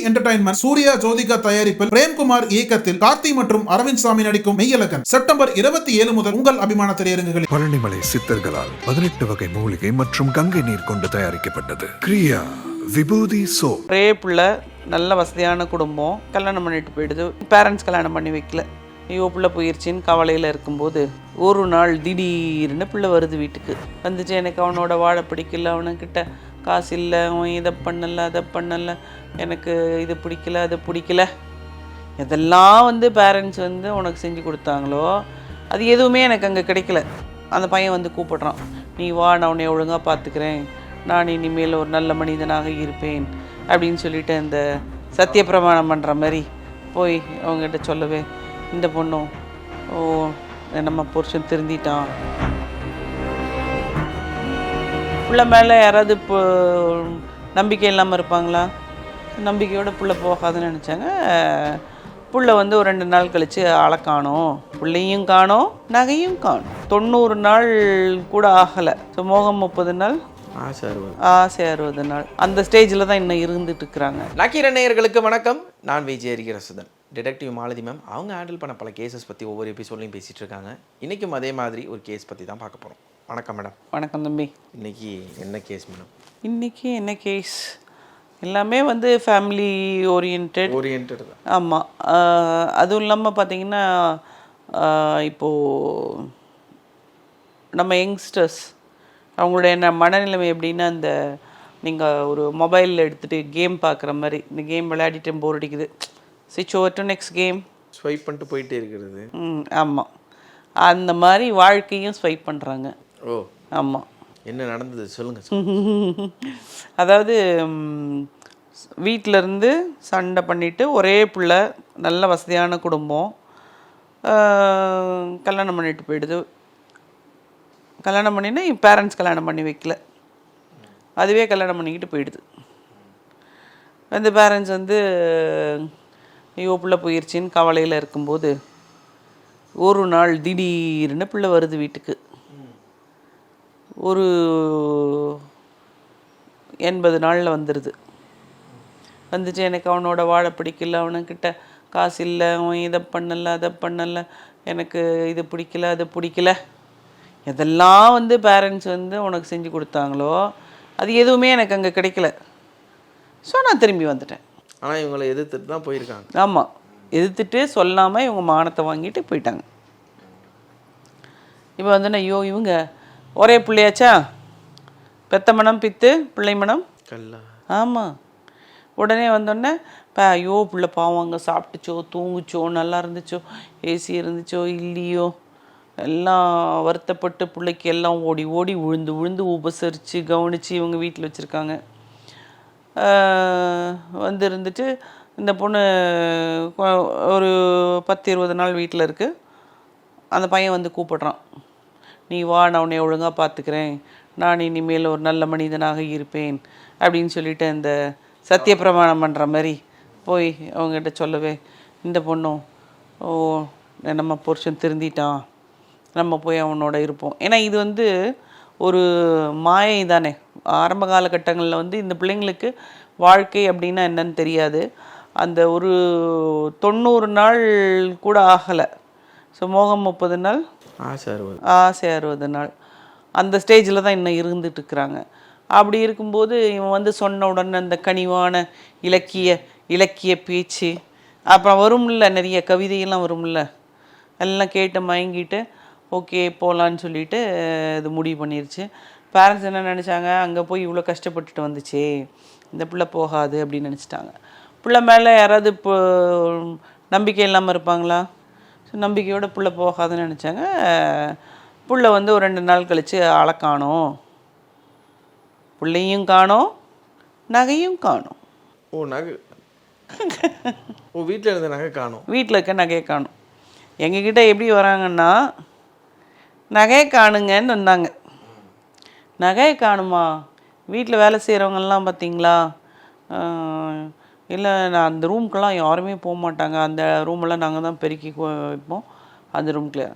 Entertainment Surya Jyothika தயாரிப்பில் பிரேம்குமார் இயக்கத்தில் கார்த்தி மற்றும் அரவிந்த் சாமி நடிக்கும் மெய்யழகன் செப்டம்பர் 27 முதல் உங்கள் அபிமான திரையரங்குகளில். பழனிமலை சித்தர்களால் 18 வகை மூலிகை மற்றும் கங்கை நீர் கொண்டு தயாரிக்கப்பட்டது கிரியா விபூதி சோப். ஒரே பிள்ளை, நல்ல வசதியான குடும்பம், கல்யாணம் பண்ணிட்டு போயிடுது. பேரண்ட்ஸ் கல்யாணம் பண்ணி வைக்கல. ஐயோ பிள்ளை போயிடுச்சின்னு கவலையில் இருக்கும்போது ஒரு நாள் திடீர்னு பிள்ளை வருது வீட்டுக்கு. வந்துச்சு, எனக்கு அவனோட வாழ பிடிக்கல, அவனுக்கிட்ட காசு இல்லை, அவன் இதை பண்ணலை அதை பண்ணலை, எனக்கு இது பிடிக்கல அது பிடிக்கல. எதெல்லாம் பேரண்ட்ஸ் உனக்கு செஞ்சு கொடுத்தாங்களோ அது எதுவுமே எனக்கு அங்கே கிடைக்கல. அந்த பையன் கூப்பிட்றான், நீ வா, நான் உன்னை ஒழுங்காக பார்த்துக்கிறேன், நான் இனிமேல் ஒரு நல்ல மனிதனாக இருப்பேன் அப்படின்னு சொல்லிட்டு அந்த சத்திய பிரமாணம் பண்ணுற மாதிரி போய் அவங்ககிட்ட சொல்லவே, இந்த பொண்ணும் ஓ நம்ம புருஷன் திருந்திட்டான். பிள்ளை மேலே யாராவது இப்போ நம்பிக்கை இல்லாமல் இருப்பாங்களா? நம்பிக்கையோட பிள்ளை போகாதுன்னு நினச்சாங்க. புள்ள ஒரு 2 நாள் கழித்து ஆளை காணோம், பிள்ளையும் காணோம், நகையும் காணோம். 90 நாள் கூட ஆகலை. ஸோ மோகம் 30 நாள், ஆசை 60 நாள். அந்த ஸ்டேஜில் தான் இன்னும் இருந்துட்டு இருக்கிறாங்க. நக்கீர நேயர்களுக்கு வணக்கம். நான் விஜய் ஹரிஹரசுதன். டிடெக்டிவ் மாலதி மேம் அவங்க ஹேண்டில் பண்ண பல கேசஸ் பற்றி ஒவ்வொரு எபிசோட்லையும் பேசிகிட்டு இருக்காங்க. இன்றைக்கும் அதே மாதிரி ஒரு கேஸ் பற்றி தான் பார்க்க போகிறோம். வணக்கம் மேடம். வணக்கம் தம்பி. இன்றைக்கி என்ன கேஸ் மேடம்? இன்றைக்கி என்ன கேஸ்? எல்லாமே ஃபேமிலி ஓரியன்ட் தான். ஆமாம். அதுவும் இல்லாமல் பார்த்தீங்கன்னா இப்போது நம்ம யங்ஸ்டர்ஸ் அவங்களுடைய மனநிலைமை எப்படின்னா, இந்த நீங்கள் ஒரு மொபைலில் எடுத்துகிட்டு கேம் பார்க்குற மாதிரி, இந்த கேம் விளையாடிட்டு போர் அடிக்குது, ஸ்விட்ச் over to next game, swipe பண்ணிட்டு போயிட்டே இருக்கிறது. ஆமாம், அந்த மாதிரி வாழ்க்கையும் ஸ்வைப் பண்ணுறாங்க. ஓ ஆமாம். என்ன நடந்தது சொல்லுங்கள். அதாவது வீட்டிலருந்து சண்டை பண்ணிவிட்டு, ஒரே பிள்ளை, நல்ல வசதியான குடும்பம், கல்யாணம் பண்ணிட்டு போயிடுது. கல்யாணம் பண்ணினா பேரண்ட்ஸ் கல்யாணம் பண்ணி வைக்கல, அதுவே கல்யாணம் பண்ணிக்கிட்டு போயிடுது. அந்த பேரண்ட்ஸ் ஐயோ பிள்ளை போயிடுச்சின்னு கவலையில் இருக்கும்போது ஒரு நாள் திடீர்னு பிள்ளை வருது வீட்டுக்கு. ஒரு 80 நாளில் வந்துடுது. வந்துச்சு, எனக்கு அவனோட வாழ பிடிக்கல, அவனுக்கிட்ட காசு இல்லை, அவன் இதை பண்ணலை அதை பண்ணலை, எனக்கு இது பிடிக்கல அது பிடிக்கல. எதெல்லாம் பேரண்ட்ஸ் உனக்கு செஞ்சு கொடுத்தாங்களோ அது எதுவுமே எனக்கு அங்கே கிடைக்கல. ஸோ நான் திரும்பி வந்துட்டேன். ஆனால் இவங்களை எதிர்த்துட்டு தான் போயிருக்காங்க. ஆமாம், எதிர்த்துட்டு சொல்லாமல் இவங்க மானத்தை வாங்கிட்டு போயிட்டாங்க. இப்போ ஐயோ இவங்க ஒரே பிள்ளையாச்சா, பெத்த மனம் பித்து பிள்ளை மனம் கல்லா. ஆமாம். உடனே வந்தோடனே ஐயோ பிள்ளை பாவம், அங்கே சாப்பிட்டுச்சோ தூங்குச்சோ நல்லா இருந்துச்சோ ஏசி இருந்துச்சோ இல்லையோ எல்லாம் வருத்தப்பட்டு பிள்ளைக்கு எல்லாம் ஓடி ஓடி விழுந்து விழுந்து உபசரித்து கவனித்து இவங்க வீட்டில் வச்சுருக்காங்க. இருந்துட்டு இந்த பொண்ணு ஒரு 10-20 நாள் வீட்டில் இருக்குது. அந்த பையன் கூப்பிட்றான், நீ வா, நான் உன்னை ஒழுங்காக பார்த்துக்கிறேன், நான் இனிமேல் ஒரு நல்ல மனிதனாக இருப்பேன் அப்படின்னு சொல்லிட்டு அந்த சத்திய பிரமாணம் பண்ணுற மாதிரி போய் அவங்ககிட்ட சொல்லவே, இந்த பொண்ணும் ஓ நம்ம புருஷன் திருந்திட்டான், நம்ம போய் அவனோட இருப்போம். ஏன்னா இது ஒரு மாயை தானே. ஆரம்ப காலகட்டங்களில் இந்த பிள்ளைங்களுக்கு வாழ்க்கை அப்படின்னா என்னன்னு தெரியாது. அந்த ஒரு 90 நாள் கூட ஆகலை. ஸோ மோகம் 30 நாள், ஆசை 60 நாள். அந்த ஸ்டேஜில் தான் இன்னும் இருந்துட்டு இருக்கிறாங்க. அப்படி இருக்கும்போது இவன் சொன்ன உடனே அந்த கனிவான இலக்கிய பேச்சு, அப்புறம் வரும்ல நிறைய கவிதையெல்லாம் வரும்ல, எல்லாம் கேட்டு மயங்கிட்டு ஓகே போகலான்னு சொல்லிட்டு இது முடிவு பண்ணிருச்சு. பேரண்ட்ஸ் என்ன நினச்சாங்க, அங்கே போய் இவ்வளோ கஷ்டப்பட்டுட்டு வந்துச்சு, இந்த பிள்ளை போகாது அப்படின்னு நினச்சிட்டாங்க. பிள்ளை மேலே யாராவது இப்போ நம்பிக்கை இல்லாமல் இருப்பாங்களா? ஸோ நம்பிக்கையோட பிள்ளை போகாதுன்னு நினச்சாங்க. பிள்ளை ஒரு 2 நாள் கழித்து ஆளை காணோம், பிள்ளையும் காணோம், நகையும் காணோம். ஓ நகை ஓ வீட்டில் இருந்த நகை காணோம். வீட்டில் இருக்க நகையை காணும். எங்ககிட்ட எப்படி வராங்கன்னா, நகையை காணுங்கன்னு வந்தாங்க. நகையை காணுமா? வீட்டில் வேலை செய்கிறவங்கெல்லாம் பார்த்தீங்களா, இல்லை நான் அந்த ரூம்க்கெல்லாம் யாருமே போக மாட்டாங்க, அந்த ரூமெல்லாம் நாங்கள் தான் பெருக்கி வைப்போம், அந்த ரூம்குள்ளே.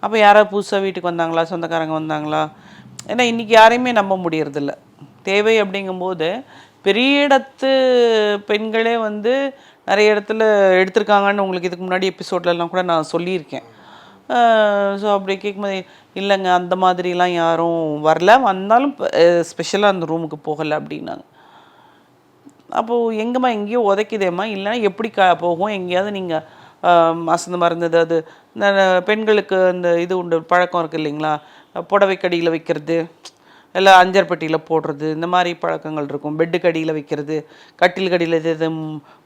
அப்போ யாராவது புதுசாக வீட்டுக்கு வந்தாங்களா, சொந்தக்காரங்க வந்தாங்களா? ஏன்னா இன்றைக்கி யாரையுமே நம்ப முடியறதில்ல. தேவை அப்படிங்கும்போது பெரிய இடத்து பெண்களே வந்து நிறைய இடத்துல எடுத்திருக்காங்கன்னு உங்களுக்கு இதுக்கு முன்னாடி எபிசோட்லலாம் கூட நான் சொல்லியிருக்கேன். ஸோ அப்படி கேட்கும்போது இல்லைங்க அந்த மாதிரிலாம் யாரும் வரல, வந்தாலும் ஸ்பெஷலாக அந்த ரூமுக்கு போகலை அப்படின்னாங்க. அப்போது எங்கேம்மா எங்கேயோ உதைக்குதேம்மா, இல்லைன்னா எப்படி போகும், எங்கேயாவது நீங்கள் அசந்த மறந்தது அது இந்த பெண்களுக்கு அந்த இது உண்டு பழக்கம் இருக்குது இல்லைங்களா, புடவை கடியில் வைக்கிறது, இல்லை அஞ்சர் பெட்டியில் போடுறது, இந்த மாதிரி பழக்கங்கள் இருக்கும். பெட்டு கடியில் வைக்கிறது, கட்டில் கடியில் எது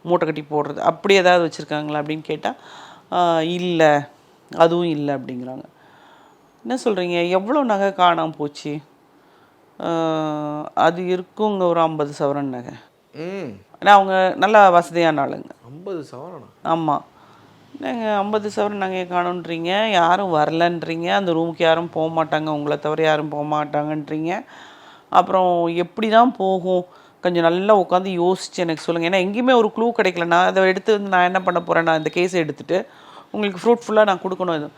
மூட்டை கட்டி போடுறது, அப்படி ஏதாவது வச்சுருக்காங்களா அப்படின்னு கேட்டால் இல்லை அதுவும் இல்லை அப்படிங்கிறாங்க. என்ன சொல்கிறீங்க, எவ்வளோ நகை காணாமல் போச்சு? அது இருக்குங்க ஒரு 50 சவரன் நகை. ஏன்னா அவங்க நல்லா வசதியான ஆளுங்க. 50 சவரனா? ஆமாம். நீங்கள் 50 சவரன் நகையை காணுன்றீங்க, யாரும் வரலன்றீங்க, அந்த ரூமுக்கு யாரும் போக மாட்டாங்க, உங்களை தவிர யாரும் போக மாட்டாங்கன்றீங்க. அப்புறம் எப்படி தான் போகும், கொஞ்சம் நல்லா உட்காந்து யோசிச்சு எனக்கு சொல்லுங்கள். ஏன்னா எங்கேயுமே ஒரு க்ளூ கிடைக்கல. நான் அதை எடுத்து வந்து நான் என்ன பண்ண போகிறேன், நான் இந்த கேஸை எடுத்துகிட்டு உங்களுக்கு ஃப்ரூட்ஃபுல்லாக நான் கொடுக்கணும், இது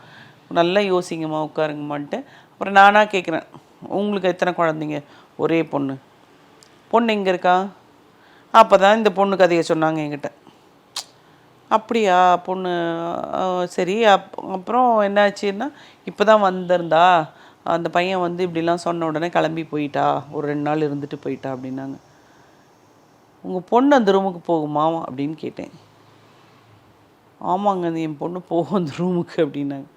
நல்லா யோசிங்கம்மா உட்காருங்கம்மான்ட்டு. அப்புறம் நானாக கேட்குறேன், உங்களுக்கு எத்தனை குழந்தைங்க? ஒரே பொண்ணு. பொண்ணு எங்கே இருக்கா? அப்போ தான் இந்த பொண்ணு கதையை சொன்னாங்க என்கிட்ட. அப்படியா பொண்ணு, சரி. அப்புறம் என்னாச்சுன்னா இப்போ தான் வந்திருந்தா, அந்த பையன் வந்து இப்படிலாம் சொன்ன உடனே கிளம்பி போயிட்டா, ஒரு 2 நாள் இருந்துட்டு போயிட்டா அப்படின்னாங்க. உங்கள் பொண்ணு அந்த ரூமுக்கு போகுமா அப்படின்னு கேட்டேன். ஆமாங்க என் பொண்ணு போகும் அந்த ரூமுக்கு அப்படின்னாங்க.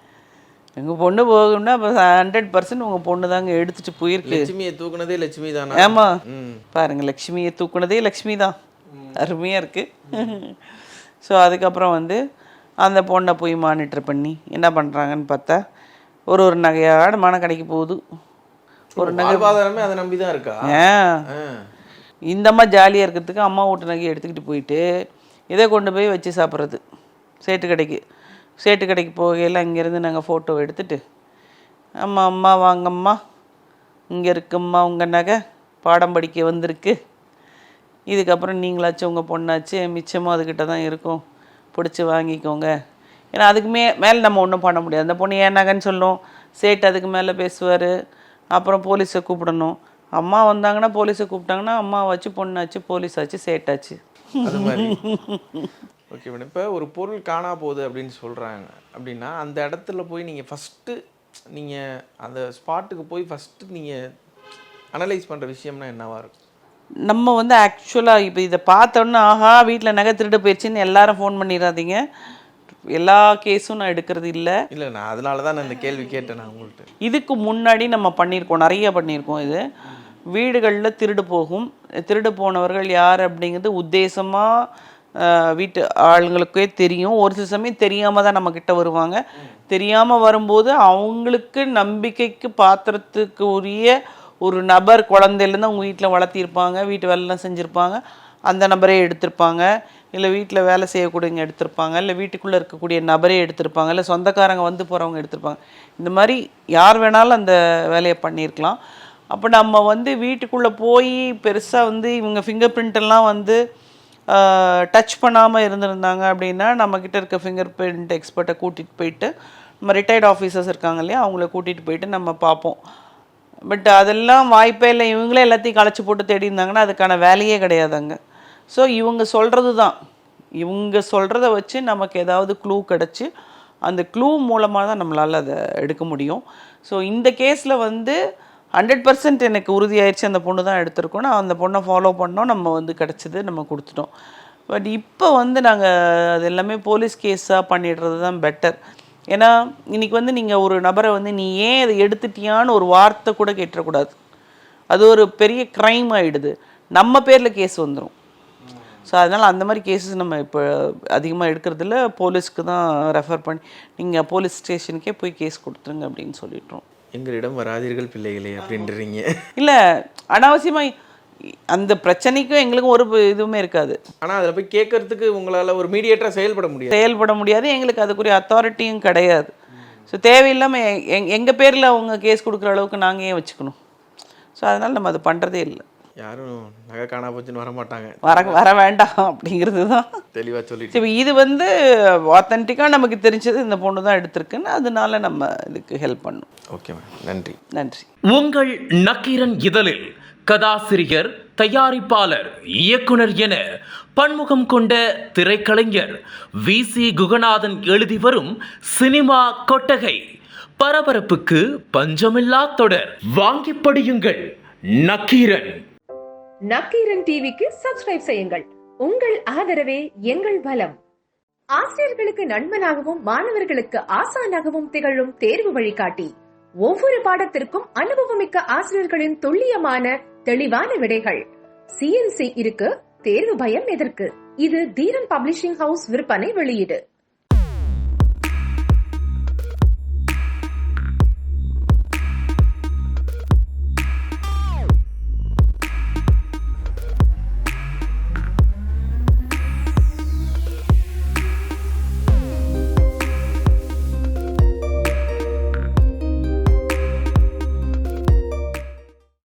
எங்கள் பொண்ணு போகும்னா அப்போ 100% உங்கள் பொண்ணு தாங்க எடுத்துகிட்டு போயிருக்கு. லட்சுமியை தூக்குனதே லட்சுமி தானே? ஆமாம் பாருங்கள், லக்ஷ்மியை தூக்குனதே லக்ஷ்மி தான். அருமையாக இருக்குது. ஸோ அதுக்கப்புறம் வந்து அந்த பொண்ணை போய் மானிட்டர் பண்ணி என்ன பண்ணுறாங்கன்னு பார்த்தா ஒரு நகையாட மனக்கடைக்கு போகுது. ஒரு நகை அதை நம்பி தான் இருக்கா. இந்த அம்மா ஜாலியாக இருக்கிறதுக்கு அம்மா வீட்டு நகையை எடுத்துக்கிட்டு போயிட்டு இதை கொண்டு போய் வச்சு சாப்பிட்றது. சேட்டு கடைக்கு போகையில் அங்கேருந்து நாங்கள் ஃபோட்டோ எடுத்துகிட்டு அம்மா வாங்கம்மா, இங்கே இருக்கும்மா உங்கள் நகை, பாடம் படிக்க வந்திருக்கு, இதுக்கப்புறம் நீங்களாச்சும் உங்கள் பொண்ணாச்சு, மிச்சமும் அதுக்கிட்ட தான் இருக்கும், பிடிச்சி வாங்கிக்கோங்க. ஏன்னா அதுக்கு மேலே நம்ம ஒன்றும் பண்ண முடியாது. அந்த பொண்ணு ஏன் நகைன்னு சொல்லும், சேட்டு அதுக்கு மேலே பேசுவார், அப்புறம் போலீஸை கூப்பிடணும். அம்மா வந்தாங்கன்னா போலீஸை கூப்பிட்டாங்கன்னா அம்மா வச்சு பொண்ணாச்சு, போலீஸ் ஆச்சு, சேட்டாச்சு. அது மாதிரி ஓகே மேடம். இப்போ ஒரு பொருள் காணா போகுது அப்படின்னு சொல்கிறாங்க அப்படின்னா அந்த இடத்துல போய் நீங்கள் ஃபஸ்ட்டு நீங்கள் அந்த ஸ்பாட்டுக்கு போய் ஃபஸ்ட்டு நீங்கள் அனலைஸ் பண்ணுற விஷயம்னா என்னவாக இருக்கும்? நம்ம வந்து ஆக்சுவலாக இப்போ இதை பார்த்தோன்னா ஆஹா வீட்டில் நகை திருட்டு போயிடுச்சுன்னு எல்லாரும் ஃபோன் பண்ணிடாதீங்க. எல்லா கேஸும் நான் எடுக்கிறது இல்லை. நான் அதனால தான் நான் இந்த கேள்வி கேட்டேன். நான் உங்கள்கிட்ட இதுக்கு முன்னாடி நம்ம பண்ணியிருக்கோம், நிறைய பண்ணியிருக்கோம். இது வீடுகளில் திருடு போனவர்கள் யார் அப்படிங்கிறது உத்தேசமாக வீட்டு ஆளுங்களுக்கே தெரியும். ஒரு சில சமயம் தெரியாமல் தான் நம்மக்கிட்ட வருவாங்க. தெரியாமல் வரும்போது அவங்களுக்கு நம்பிக்கைக்கு பாத்திரத்துக்கு உரிய ஒரு நபர் குழந்தையிலேருந்து அவங்க வீட்டில் வளர்த்திருப்பாங்க, வீட்டு வேலைலாம் செஞ்சுருப்பாங்க, அந்த நபரே எடுத்திருப்பாங்க, இல்லை வீட்டில் வேலை செய்யக்கூடியவங்க எடுத்திருப்பாங்க, இல்லை வீட்டுக்குள்ளே இருக்கக்கூடிய நபரே எடுத்திருப்பாங்க, இல்லை சொந்தக்காரங்க வந்து போகிறவங்க எடுத்திருப்பாங்க. இந்த மாதிரி யார் வேணாலும் அந்த வேலையை பண்ணியிருக்கலாம். அப்போ நம்ம வந்து வீட்டுக்குள்ளே போய் பெருசாக வந்து இவங்க ஃபிங்கர் பிரிண்டெல்லாம் வந்து டச் பண்ணாமல் இருந்திருந்தாங்க அப்படின்னா நம்மக்கிட்ட இருக்க ஃபிங்கர் பிரிண்ட் எக்ஸ்பர்ட்டை கூட்டிகிட்டு போயிட்டு, நம்ம ரிட்டையர்ட் ஆஃபீஸர்ஸ் இருக்காங்க இல்லையா, அவங்கள கூட்டிகிட்டு போயிட்டு நம்ம பார்ப்போம். பட் அதெல்லாம் வாய்ப்பே இல்லை. இவங்களே எல்லாத்தையும் களைச்சி போட்டு தேடி இருந்தாங்கன்னா அதுக்கான வேலையே கிடையாதுங்க. ஸோ இவங்க சொல்கிறத வச்சு நமக்கு ஏதாவது க்ளூ கிடச்சி அந்த க்ளூ மூலமாக தான் நம்மளால் அதை எடுக்க முடியும். ஸோ இந்த கேஸில் வந்து 100% எனக்கு உறுதியாயிடுச்சு அந்த பொண்ணு தான் எடுத்திருக்கோம். நான் அந்த பொண்ணை ஃபாலோ பண்ணோம், நம்ம வந்து கிடச்சிது, நம்ம கொடுத்துட்டோம். பட் இப்போ வந்து நாங்கள் அது எல்லாமே போலீஸ் கேஸாக பண்ணிடுறது தான் பெட்டர். ஏன்னா இன்றைக்கி வந்து நீங்கள் ஒரு நபரை வந்து நீ ஏன் அதை எடுத்துட்டியான்னு ஒரு வார்த்தை கூட கேட்டுறக்கூடாது. அது ஒரு பெரிய க்ரைம் ஆகிடுது, நம்ம பேரில் கேஸ் வந்துடும். ஸோ அதனால் அந்த மாதிரி கேஸஸ் நம்ம இப்போ அதிகமாக எடுக்கிறதில்ல. போலீஸ்க்கு தான் ரெஃபர் பண்ணி நீங்கள் போலீஸ் ஸ்டேஷனுக்கே போய் கேஸ் கொடுத்துருங்க அப்படின்னு சொல்லிடுறோம். எங்களிடம் வராதீர்கள் பிள்ளைகளே அப்படின்றீங்க. இல்லை அனாவசியமாக அந்த பிரச்சனைக்கும் எங்களுக்கும் ஒரு இதுவுமே இருக்காது. ஆனால் அதில் போய் கேட்கறதுக்கு உங்களால் ஒரு மீடியேட்டராக செயல்பட முடியாது. எங்களுக்கு அதுக்குரிய அத்தாரிட்டியும் கிடையாது. ஸோ தேவையில்லாமல் எங்கள் பேரில் அவங்க கேஸ் கொடுக்குற அளவுக்கு நாங்கள் ஏன் வச்சுக்கணும்? ஸோ அதனால் நம்ம அது பண்ணுறதே இல்லை. யாரும் நகை காணா போச்சுன்னு வர மாட்டாங்க, வர வேண்டாம் அப்படிங்கிறது தான் தெளிவாக சொல்லிட்டு. இப்போ இது வந்து ஆத்தென்டிக்காக நமக்கு தெரிஞ்சது இந்த பொண்ணு தான் எடுத்திருக்குன்னு, அதனால நம்ம இதுக்கு ஹெல்ப் பண்ணோம். ஓகே மேம், நன்றி. நன்றி. உங்கள் நக்கீரன் இதழில் கதாசிரியர், தயாரிப்பாளர், இயக்குனர் என பன்முகம் கொண்ட திரைக்கலைஞர் VC குகநாதன் எழுதி வரும் சினிமா கொட்டகை. பரபரப்புக்கு பஞ்சமில்லா தொடர். வாங்கி படியுங்கள். நக்கீரன். நக்கீரன் டிவிக்கு சப்ஸ்கிரைப் செய்யுங்கள். உங்கள் ஆதரவே எங்கள் பலம். ஆசிரியர்களுக்கு நண்பனாகவும் மாணவர்களுக்கு ஆசானாகவும் திகழும் தேர்வு வழிகாட்டி. ஒவ்வொரு பாடத்திற்கும் அனுபவமிக்க ஆசிரியர்களின் துல்லியமான தெளிவான விடைகள். CNC இருக்கு, தேர்வு பயம் எதற்கு? இது தீரன் பப்ளிஷிங் ஹவுஸ் விற்பனை வெளியீடு.